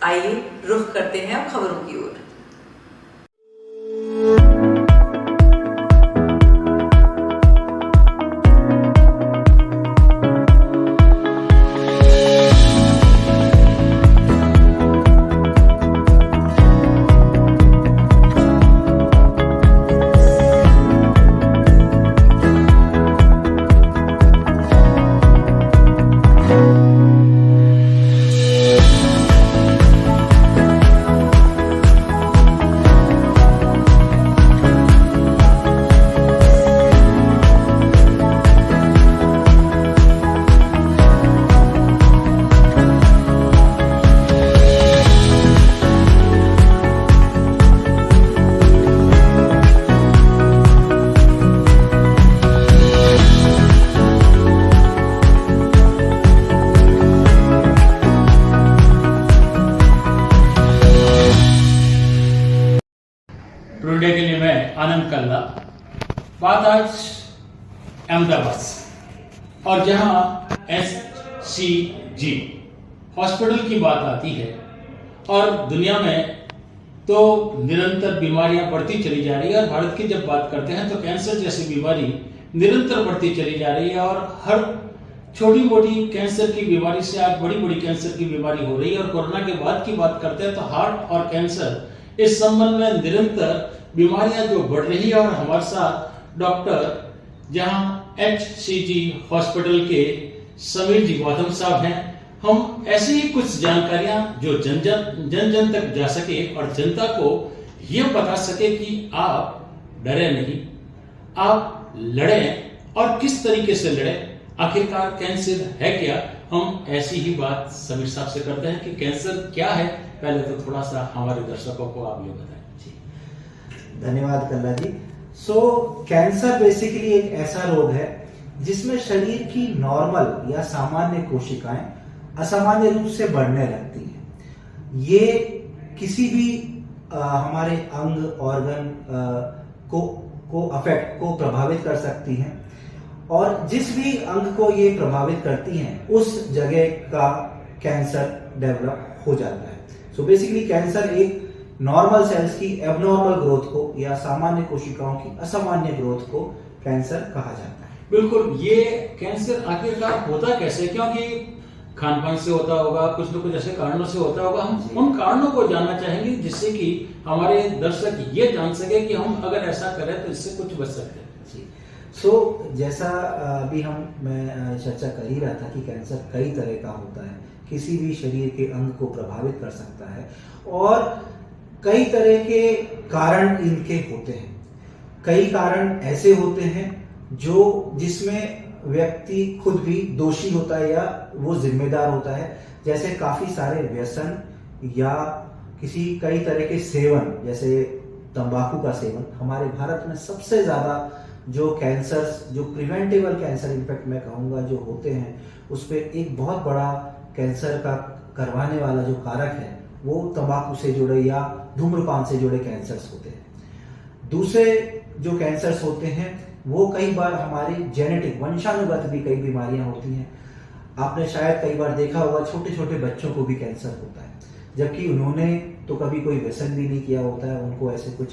आइए रुख करते हैं अब खबरों की ओर। टुडे के लिए मैं आनंद कल्ला। बात आज अहमदाबाद और जहां SCG हॉस्पिटल की बात आती है और दुनिया में तो निरंतर बीमारियां बढ़ती चली जा रही है और भारत की जब बात करते हैं तो कैंसर जैसी बीमारी निरंतर बढ़ती चली जा रही है और हर छोटी मोटी कैंसर की बीमारी से आज बड़ी बड़ी कैंसर की बीमारी हो रही है। और कोरोना के बाद की बात करते हैं तो हार्ट और कैंसर इस संबंध में निरंतर बीमारियां जो बढ़ रही है। और हमारे साथ डॉक्टर जहां HCG हॉस्पिटल के समीर जी गौतम साहब हैं। हम ऐसी ही कुछ जानकारियां जो जन जन तक जा सके और जनता को यह बता सके कि आप डरे नहीं, आप लड़ें और किस तरीके से लड़ें, आखिरकार कैंसर है क्या। हम ऐसी ही बात समीर साहब से करते हैं कि कैंसर क्या है। पहले तो थोड़ा सा हमारे दर्शकों को आप ये बताएं। धन्यवाद कल्ला जी। कैंसर बेसिकली एक ऐसा रोग है जिसमें शरीर की नॉर्मल या सामान्य कोशिकाएं असामान्य रूप से बढ़ने लगती हैं। ये किसी भी हमारे अंग ऑर्गन को प्रभावित कर सकती हैं और जिस भी अंग को ये प्रभावित करती हैं उस जगह का कैंसर डेवलप हो जाता है। बेसिकली कैंसर एक नॉर्मल सेल्स की एबनॉर्मल ग्रोथ को या सामान्य कोशिकाओं की असामान्य ग्रोथ को कैंसर कहा जाता है। बिल्कुल, ये कैंसर आखिरकार होता कैसे, क्योंकि खान पान से होता होगा, कुछ न कुछ ऐसे कारणों से होता होगा। हम उन कारणों को जानना चाहेंगे जिससे कि हमारे दर्शक ये जान सके कि हम अगर ऐसा करें तो इससे कुछ बच सकते हैं। जी, जैसा अभी मैं चर्चा कर ही रहा था कि कैंसर कई तरह का होता है, किसी भी शरीर के अंग को प्रभावित कर सकता है और कई तरह के कारण इनके होते हैं। कई कारण ऐसे होते हैं जिसमें व्यक्ति खुद भी दोषी होता है या वो जिम्मेदार होता है, जैसे काफी सारे व्यसन या कई तरह के सेवन, जैसे तंबाकू का सेवन। हमारे भारत में सबसे ज्यादा जो प्रिवेंटेबल कैंसर इनफेक्ट मैं कहूंगा जो होते हैं, उस पे एक बहुत बड़ा कैंसर का करवाने वाला जो कारक है वो तंबाकू से जुड़े या धूम्रपान से जुड़े कैंसर्स होते हैं। दूसरे जो कैंसर्स होते हैं वो कई बार हमारी जेनेटिक वंशानुगत भी कई बीमारियां होती हैं। आपने शायद कई बार देखा होगा छोटे छोटे बच्चों को भी कैंसर होता है, जबकि उन्होंने तो कभी कोई व्यसन भी नहीं किया होता है, उनको ऐसे कुछ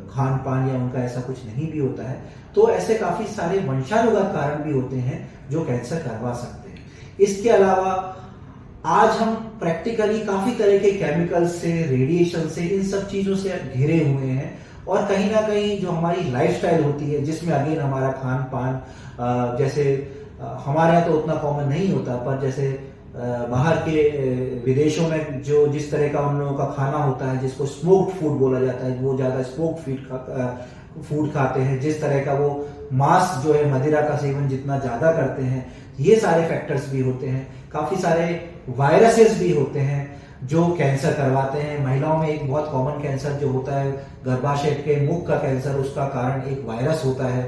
खान पान या उनका ऐसा कुछ नहीं भी होता है। तो ऐसे काफी सारे वंशानुगत कारण भी होते हैं जो कैंसर करवा सकते हैं। इसके अलावा आज हम प्रैक्टिकली काफी तरह के केमिकल से, रेडिएशन से, इन सब चीजों से घिरे हुए हैं और कहीं ना कहीं जो हमारी लाइफस्टाइल होती है जिसमें अगेन हमारा खान पान, जैसे हमारे यहाँ तो उतना कॉमन नहीं होता, पर जैसे बाहर के विदेशों में जिस तरह का उन लोगों का खाना होता है जिसको स्मोक्ड फूड बोला जाता है, वो ज्यादा स्मोक्ड फूड खाते हैं। जिस तरह का वो मांस जो है, मदिरा का सेवन जितना ज्यादा करते हैं, ये सारे फैक्टर्स भी होते हैं। काफी सारे वायरसेस भी होते हैं जो कैंसर करवाते हैं। महिलाओं में एक बहुत कॉमन कैंसर जो होता है गर्भाशय के मुख का कैंसर, उसका कारण एक वायरस होता है।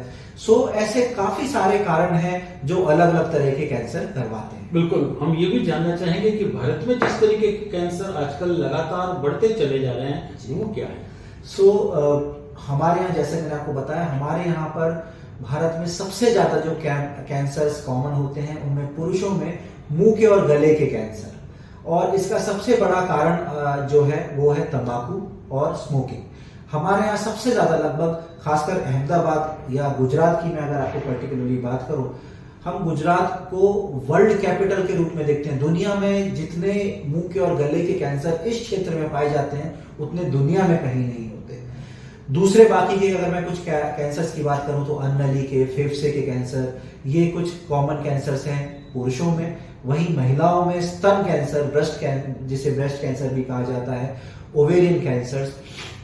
ऐसे काफी सारे कारण हैं जो अलग अलग तरह के कैंसर करवाते हैं। बिल्कुल, हम ये भी जानना चाहेंगे कि भारत में जिस तरीके के कैंसर आजकल लगातार बढ़ते चले जा रहे हैं वो क्या है। हमारे यहाँ, जैसे मैंने आपको बताया, हमारे यहाँ पर भारत में सबसे ज्यादा जो कैंसर्स कॉमन होते हैं उनमें पुरुषों में मुंह के और गले के कैंसर और इसका सबसे बड़ा कारण जो है वो है तंबाकू और स्मोकिंग। हमारे यहाँ सबसे ज्यादा लगभग खासकर अहमदाबाद या गुजरात की मैं अगर आपको पर्टिकुलरली बात करूं, हम गुजरात को वर्ल्ड कैपिटल के रूप में देखते हैं। दुनिया में जितने मुंह के और गले के कैंसर इस क्षेत्र में पाए जाते हैं उतने दुनिया में कहीं नहीं होते। दूसरे बाकी के अगर मैं कुछ कैंसर्स की बात करूं तो अन्ननली के, फेफड़े के कैंसर, ये कुछ कॉमन कैंसर्स हैं पुरुषों में। वहीं महिलाओं में स्तन कैंसर, जिसे ब्रेस्ट कैंसर भी कहा जाता है, ओवेरियन कैंसर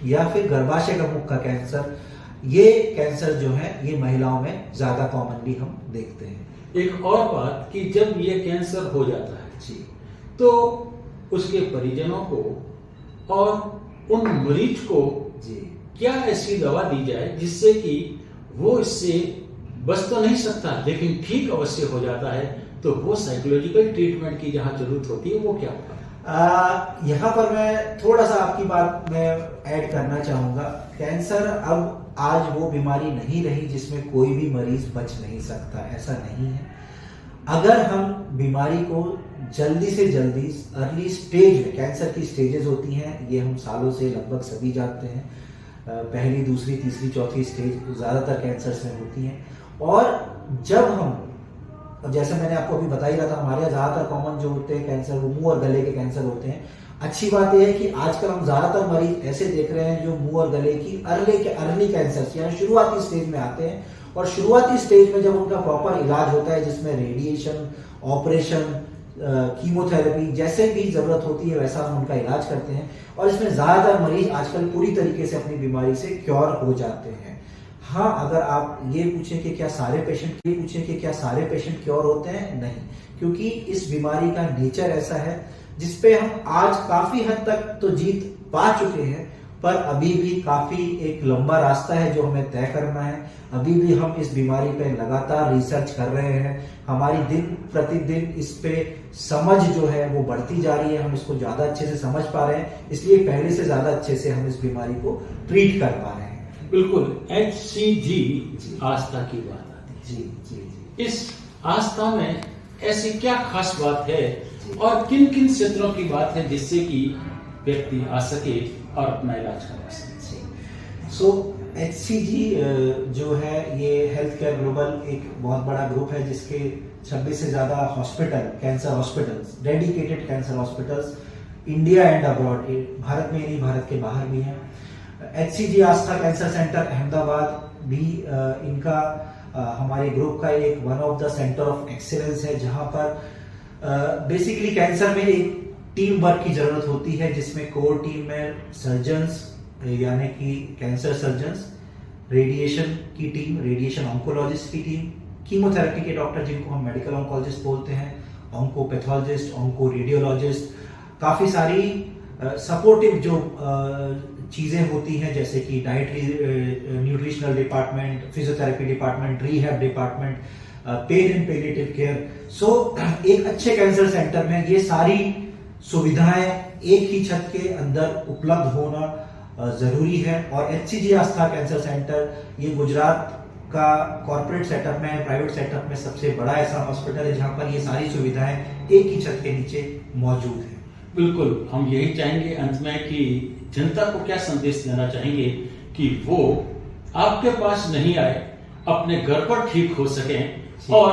या फिर गर्भाशय का मुख का कैंसर, ये कैंसर जो है ये महिलाओं में ज्यादा कॉमनली हम देखते हैं। एक और बात कि जब ये कैंसर हो जाता है जी, तो उसके परिजनों को और उन मरीज को जी, क्या ऐसी दवा दी जाए जिससे कि वो इससे बच तो नहीं सकता लेकिन ठीक अवश्य हो जाता है, तो वो साइकोलॉजिकल ट्रीटमेंट की जहां जरूरत होती है वो क्या होगा? यहाँ पर मैं थोड़ा सा आपकी बात में ऐड करना चाहूंगा। कैंसर अब आज वो बीमारी नहीं रही जिसमें कोई भी मरीज बच नहीं सकता, ऐसा नहीं है। अगर हम बीमारी को जल्दी से जल्दी अर्ली स्टेज में, कैंसर की स्टेजेस होती हैं, ये हम सालों से लगभग सभी जानते हैं, पहली, दूसरी, तीसरी, चौथी स्टेज ज्यादातर कैंसर्स में होती हैं। और जब हम, जैसे मैंने आपको अभी बता ही रहा था, हमारे यहाँ ज्यादातर कॉमन जो होते हैं कैंसर वो मुंह और गले के कैंसर होते हैं। अच्छी बात यह है कि आजकल हम ज्यादातर मरीज ऐसे देख रहे हैं जो मुंह और गले की अर्ली कैंसर यानी शुरुआती स्टेज में आते हैं, और शुरुआती स्टेज में जब उनका प्रॉपर इलाज होता है जिसमें रेडिएशन, ऑपरेशन, कीमोथेरेपी जैसे भी जरूरत होती है वैसा हम उनका इलाज करते हैं, और इसमें ज्यादातर मरीज आजकल पूरी तरीके से अपनी बीमारी से क्योर हो जाते हैं। हाँ, अगर आप ये पूछें कि क्या सारे पेशेंट क्योर होते हैं, नहीं, क्योंकि इस बीमारी का नेचर ऐसा है जिसपे हम आज काफी हद तक तो जीत पा चुके हैं, पर अभी भी काफी एक लंबा रास्ता है जो हमें तय करना है। अभी भी हम इस बीमारी पे लगातार रिसर्च कर रहे हैं, हमारी दिन प्रतिदिन इस पे समझ जो है वो बढ़ती जा रही है, हम इसको ज्यादा अच्छे से समझ पा रहे हैं, इसलिए पहले से ज्यादा अच्छे से हम इस बीमारी को ट्रीट कर पा रहे हैं। बिल्कुल, HCG आस्था की बात आती है। जी जी जी। इस आस्था में ऐसी क्या खास बात है और किन किन क्षेत्रों की बात है जिससे कि व्यक्ति आ सके और अपना इलाज करवा सके? सो HCG जो है ये हेल्थ केयर ग्लोबल एक बहुत बड़ा ग्रुप है जिसके 26 से ज्यादा hospital, cancer hospitals, dedicated cancer hospitals India and abroad, Bharat में नहीं भारत के बाहर भी हैं। HCG आस्था कैंसर सेंटर अहमदाबाद भी इनका हमारे ग्रुप का एक one of the centre of excellence है, जहां पर बेसिकली कैंसर में एक टीम वर्क की जरूरत होती है जिसमें कोर टीम में सर्जन्स यानी कि कैंसर सर्जन्स, रेडिएशन की टीम, रेडिएशन ऑन्कोलॉजिस्ट की टीम, कीमोथेरेपी के डॉक्टर जिनको हम मेडिकल ऑन्कोलॉजिस्ट बोलते हैं, ऑन्कोपैथोलॉजिस्ट, ऑन्को रेडियोलॉजिस्ट, काफी सारी सपोर्टिव जो चीजें होती हैं जैसे कि dietary nutritional department, physiotherapy department, rehab department, pain and palliative care. So एक अच्छे कैंसर सेंटर में ये सारी सुविधाएं एक ही छत के अंदर उपलब्ध होना जरूरी है। और HCG आस्था कैंसर सेंटर ये गुजरात का कॉर्पोरेट सेटअप में, प्राइवेट सेटअप में सबसे बड़ा ऐसा हॉस्पिटल है जहां पर ये सारी सुविधाएं एक ही छत के नीचे मौजूद है। बिल्कुल, हम यही चाहेंगे अंत में कि जनता को क्या संदेश देना चाहेंगे कि वो आपके पास नहीं आए, अपने घर पर ठीक हो सकें, और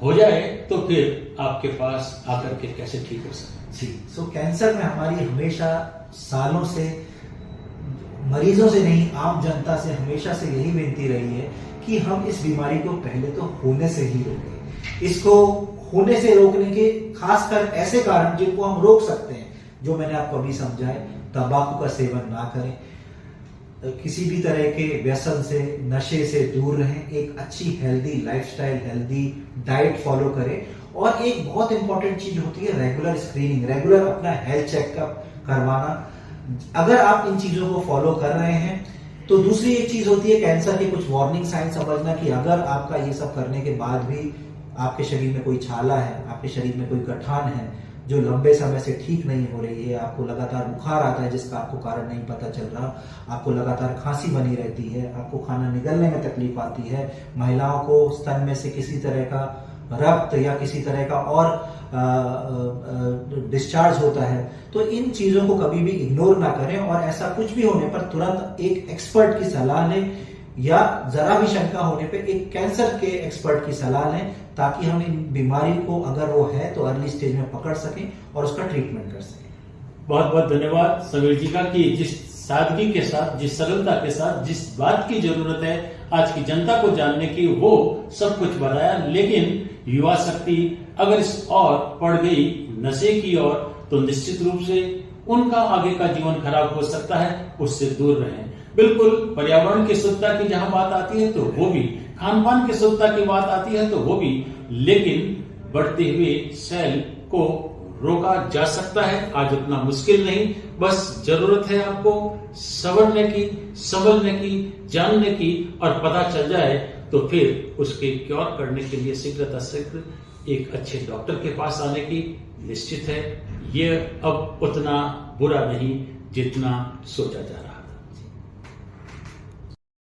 हो जाए तो फिर आपके पास आकर के कैसे ठीक हो सकें। जी, सो कैंसर में हमारी हमेशा सालों से, मरीजों से नहीं, आम जनता से हमेशा से यही विनती रही है कि हम इस बीमारी को पहले तो होने से ही रोकें। इसको होने से रोकने के खासकर ऐसे कारण जिनको हम रोक सकते हैं, जो मैंने आपको अभी समझाए, तंबाकू का सेवन ना करें, किसी भी तरह के व्यसन से, नशे से दूर रहें, एक अच्छी healthy lifestyle, healthy diet follow करें, और एक बहुत इंपॉर्टेंट चीज होती है रेगुलर स्क्रीनिंग, रेगुलर अपना हेल्थ चेकअप करवाना। अगर आप इन चीजों को फॉलो कर रहे हैं तो दूसरी एक चीज होती है कैंसर के कुछ वार्निंग साइन समझना, कि अगर आपका ये सब करने के बाद भी आपके शरीर में कोई छाला है, आपके शरीर में कोई गठान है जो लंबे समय से ठीक नहीं हो रही है, आपको लगातार बुखार आता है जिसका आपको कारण नहीं पता चल रहा, आपको लगातार खांसी बनी रहती है, आपको खाना निगलने में तकलीफ आती है, महिलाओं को स्तन में से किसी तरह का रक्त या किसी तरह का और डिस्चार्ज होता है, तो इन चीजों को कभी भी इग्नोर ना करें और ऐसा कुछ भी होने पर तुरंत एक एक्सपर्ट की सलाह लें या जरा भी शंका होने पे एक कैंसर के एक्सपर्ट की सलाह लें, ताकि हम इन बीमारी को अगर वो है तो अर्ली स्टेज में पकड़ सकें और उसका ट्रीटमेंट कर सकें। बहुत बहुत धन्यवाद समीर जी का कि जिस सादगी के साथ, जिस सरलता के साथ, जिस बात की जरूरत है आज की जनता को जानने की, वो सब कुछ बताया। लेकिन युवा शक्ति अगर इस और पड़ गई नशे की ओर तो निश्चित रूप से उनका आगे का जीवन खराब हो सकता है, उससे दूर रहें। बिल्कुल पर्यावरण की शुद्धता की जहां बात आती है तो वो भी, खान पान की शुद्धता की बात आती है तो वो भी, लेकिन बढ़ते हुए सेल को रोका जा सकता है। आज उतना मुश्किल नहीं, बस जरूरत है आपको संवरने की, समझने की, जानने की, और पता चल जाए तो फिर उसके क्योर करने के लिए शीघ्र एक अच्छे डॉक्टर के पास आने की निश्चित है। ये अब उतना बुरा नहीं जितना सोचा जा रहा है।